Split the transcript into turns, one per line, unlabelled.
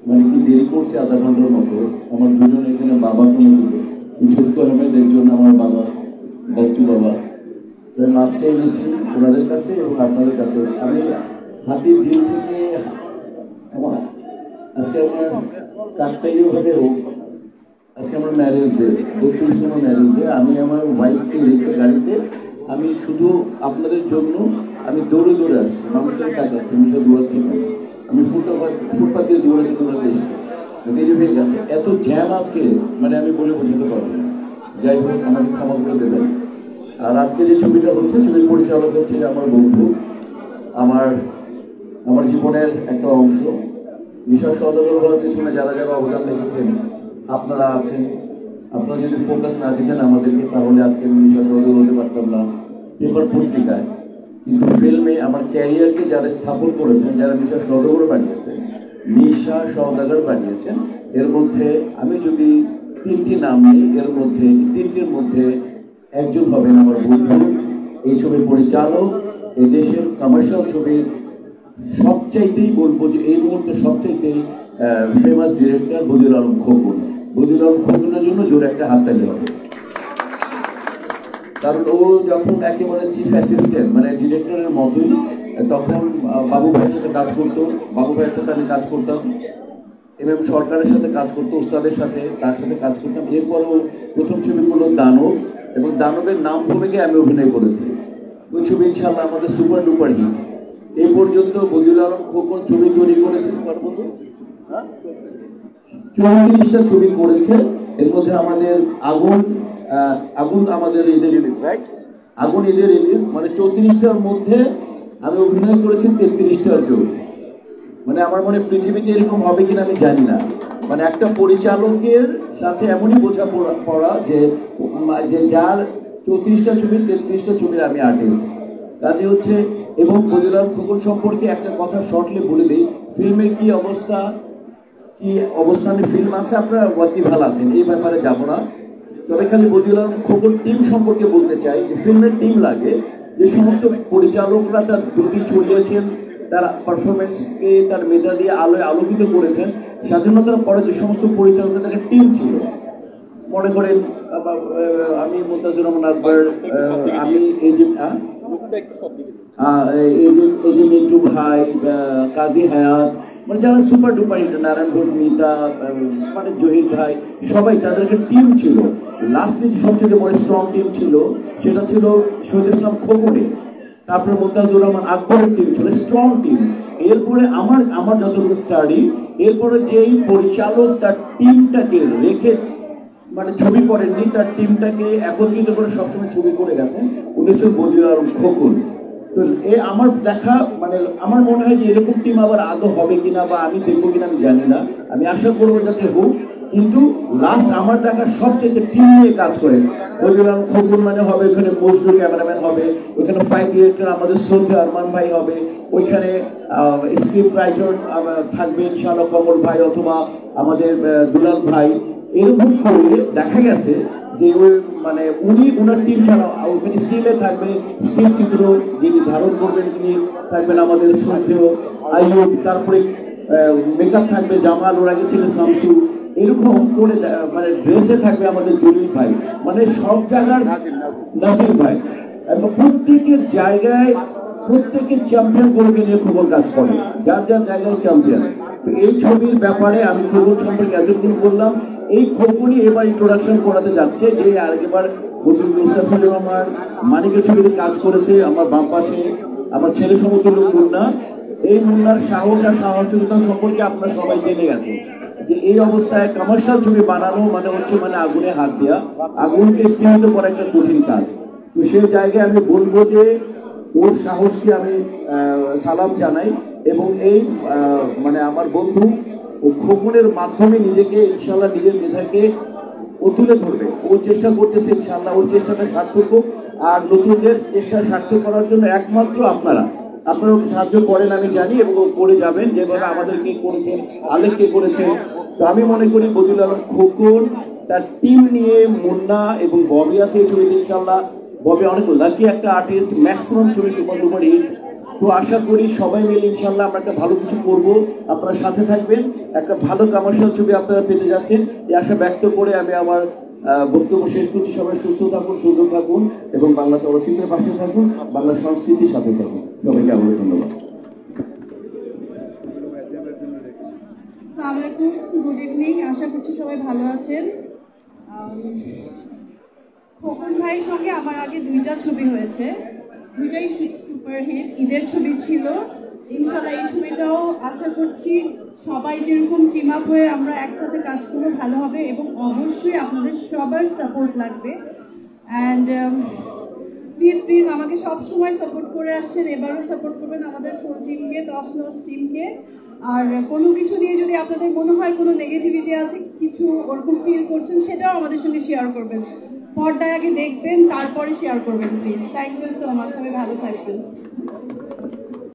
মানে কি দেরি করছে আধা ঘন্টার মতো। আমার দুজন এখানে বাবা সমতুল্য, ছোট্ট আহমেদ একজন আমার বাবা, বচ্চু বাবা। মাপ চাই নিচ্ছি ওনাদের কাছে এবং আপনাদের কাছে। আমি হাতির ঝিল থেকে আমার আজকে আমার কাকতালীয় ভাবে হোক, আজকে আমার ম্যারেজ ডে, 32তম ম্যারেজ ডে। আমি আমার ওয়াইফকে রেখে গাড়িতে আমি শুধু আপনাদের জন্য আমি দৌড়ে দৌড়ে আসছি। মানুষটাই তাকাচ্ছে, মিশা দৌড়াচ্ছি না, আমি ফুটপাথ দিয়ে দৌড়াচ্ছি, দৌড়াতে এসছি, দেরি হয়ে গেছে। এত জ্যাম আজকে মানে আমি বলে বোঝাতে পারবো না। যাই হোক, আমাকে ক্ষমা করে দেবেন। আর আজকে যে ছবিটা হচ্ছে, ছবির পরিচালক হচ্ছে আমার বন্ধু, আমার আমার জীবনের একটা অংশ। বিশাল সদাগর হওয়ার পিছনে যারা যারা অবদান রেখেছেন আপনারা আছেন। আপনারা যদি ফোকাস না দিতেন আমাদেরকে, তাহলে আজকে আমি বিশাল সদাগর হতে পারতাম না পেপার পত্রিকায়। কিন্তু ফিল্মে আমার ক্যারিয়ারকে যারা স্থাপন করেছেন, যারা বিশাল সদাগর বানিয়েছেন, নিশা সওদাগর বানিয়েছেন, এর মধ্যে আমি যদি 3টি নাম নিই, এর মধ্যে 3টির মধ্যে একজন হবেন আমার বন্ধু, এই ছবির পরিচালক, এই দেশের কমার্শিয়াল ছবির সবচাইতেই বলবো যে এই মুহূর্তে সবচাইতে ফেমাস ডিরেক্টর বদিউল আলম খোকন। বদিউল আলম খোকনের জন্য জোরে একটা হাততালি হবে, কারণ ও যখন একেবারে চিফ অ্যাসিস্ট্যান্ট মানে ডিরেক্টরের মতোই, তখন বাবু ভাইয়ের সাথে কাজ করতো, বাবু ভাইয়ের সাথে আমি কাজ করতাম, এবং সরকারের সাথে কাজ করতো, উস্তাদের সাথে তার সাথে কাজ করতাম। এরপরও প্রথম ছবি করলো দানব, এবং দানবের নাম ভূমিকায় আমি অভিনয় করেছি। ওই ছবি ইনশাআল্লাহ আমাদের সুপার ডুপার হিট। এই পর্যন্ত বদিউল আলম খোকন ছবি তৈরি করেছে 34টা ছবি করেছে। এর মধ্যে আমাদের আগুন আমাদের ঈদের রিলিজ, রাইট? আগুন ঈদের রিলিজ মানে 34টার মধ্যে আমি অভিনয় করেছি 33টার জন্য। মানে আমার মনে পৃথিবীতে এরকম হবে কিনা আমি জানি না। মানে একটা পরিচালকের সাথে এমনই বোঝা পড়া যে যার 34টা ছবি 33টা ছবির আমি আর্টিস্ট। কাজে হচ্ছে, এবং বদিউল আলম খোকন সম্পর্কে একটা কথা শর্টলি বলে দিই। ফিল্মের কি অবস্থানে ফিল্ম আছে, আপনারা অতি ভালো আছেন, এই ব্যাপারে যাব না। তবে খালি বদিউল আলম খোকন টিম সম্পর্কে বলতে চাই। ফিল্মের টিম লাগে, যে সমস্ত পরিচালকরা তার দুটি ছড়িয়েছেন, তার পারফরমেন্সকে তার মেধা দিয়ে আলোয় আলোকিত করেছেন। স্বাধীনতার পরে যে সমস্ত পরিচালকদের একটা টিম ছিল, মনে করেন আমি মুনতাজুর রহমান আকবর, আমি এই যে মিন্টু ভাই, কাজী হায়াত, মানে যারা super duper hit, Narayan Ghosh, Mita, মানে জহির ভাই, সবাই তাদের একটা টিম ছিল। লাস্টে যে সবচেয়ে বড় স্ট্রং টিম ছিল সেটা ছিল শহীদ ইসলাম খোকনের, তারপরে মুনতাজুর রহমান আকবরের টিম ছিল স্ট্রং টিম। এরপরে আমার যতটুকু স্টাডি, এরপরে যেই পরিচালক তার টিমটাকে রেখে মানে ছবি করেননি, তার টিমটাকে একত্রিত করে সবসময় ছবি করে গেছেন, উনি হচ্ছে বদিউল আলম খোকন। তো আমার দেখা মানে আমার মনে হয় যে এরকম টিম আবার আদৌ হবে কিনা বা আমি দেখবো কিনা আমি জানি না, আমি আশা করবো যাতে হোক। কিন্তু লাস্ট আমার দেখা সবচেয়ে টিম নিয়ে কাজ করে বদিউল আলম খোকন মানে হবে, ওখানে মজনু ক্যামেরাম্যান হবে, ওইখানে ফাইট ডিরেক্টর আমাদের শ্রদ্ধা আরমান ভাই হবে, ওইখানে স্ক্রিপ্ট রাইটার থাকবে ইনশাআল্লাহ কমল ভাই অথবা আমাদের দুলাল ভাই। এরকম করে দেখা গেছে যে ওই মানে উনি ওনার টিম ছাড়া ওখানে স্টিলে থাকবে, স্টিল চিত্র যিনি ধারণ করবেন তিনি থাকবেন আমাদের শ্রদ্ধেয় আইয়ুব, তারপরে মেকআপ থাকবে জামাল, ওর আগে ছিল শামসু, এরকম করে মানে ড্রেসে থাকবে আমাদের জলিল ভাই, মানে সব জায়গার নাজির ভাই, এবং প্রত্যেকের জায়গায় প্রত্যেকের চ্যাম্পিয়ন গুলোকে নিয়ে খবর কাজ করে, যার যার জায়গায় চ্যাম্পিয়ন। তো এই ছবির ব্যাপারে আমি খবর সম্পর্কে এতটুকু বললাম। এই খবরই এবার ইন্ট্রোডাকশন করাতে যাচ্ছে যে আরেকবার মুস্তাফিজুর রহমান মানিকের ছবিতে কাজ করেছে আমার বাম পাশে আমার ছেলে সমতুল্য মুন্না। এই মুন্নার সাহস আর সাহসিকতা সম্পর্কে আপনারা সবাই জেনে গেছেন যে এই অবস্থায় কমার্শিয়াল ছবি বানানো মানে হচ্ছে মানে আগুনে হাত দেওয়া, আগুনকে স্তীমিত করা একটা কঠিন কাজ। তো সেই জায়গায় আমি বলবো যে ওর সাহসকে আমি সালাম জানাই, এবং এই মানে আমার বন্ধু ও খোকনের মাধ্যমে নিজেকে ইনশাল্লাহ নিজের মেধাকে ও তুলে ধরবে, ও চেষ্টা করতেছে, ইনশাল্লাহ ওর চেষ্টাটা সার্থক হোক। আর নতুনদের চেষ্টা সার্থক করার জন্য একমাত্র আপনারা সাহায্য করেন আমি জানি, এবং ও করে যাবেন যেভাবে আমাদেরকে করেছেন, আলেককে করেছেন। তো আমি মনে করি বদিউল আলম খোকন তার টিম নিয়ে, মুন্না এবং ববি আছে এই ছবিতে ইনশাল্লাহ। ববি অনেক লাকি একটা আর্টিস্ট, ম্যাক্সিমাম ছবি সুপার ডুপার হিট, তো আশা করি সবাই মিলে ইনশাল্লাহ আমরা একটা ভালো কিছু করব, আপনারা সাথে থাকবেন, একটা ভালো কমার্শিয়াল ছবি আপনারা পেতে যাচ্ছেন, এই আশা ব্যক্ত করে আমি আমার বক্তব্য শেষ করছি। সবাই সুস্থ থাকুন, সুন্দর থাকুন এবং বাংলা চলচ্চিত্রের পাশে থাকুন, বাংলা সংস্কৃতির সাথে থাকুন। সবাইকে আবার ধন্যবাদ।
গুড ইভিনিং, আশা করছি সবাই ভালো আছেন। খোকন ভাইয়ের সঙ্গে আমার আগে দুইটা ছবি হয়েছে, দুইটাই সুপারহিট ঈদের ছবি ছিল। ইনশাল্লাহ এই ছবিটাও আশা করছি সবাই যেরকম টিম আপ হয়ে আমরা একসাথে কাজ করবো ভালো হবে, এবং অবশ্যই আপনাদের সবার সাপোর্ট লাগবে। অ্যান্ড প্লিজ প্লিজ আমাকে সবসময় সাপোর্ট করে আসছেন, এবারও সাপোর্ট করবেন আমাদের ফুল টিমকে, টপ নোজ টিমকে। আর কোনো কিছু নিয়ে যদি আপনাদের মনে হয় কোনো নেগেটিভিটি আছে, কিছু ওরকম ফিল করছেন, সেটাও আমাদের সঙ্গে শেয়ার করবেন। পর্দায় আগে দেখবেন, তারপরে শেয়ার করবেন please. Thank you so much, সবাই ভালো থাকবেন।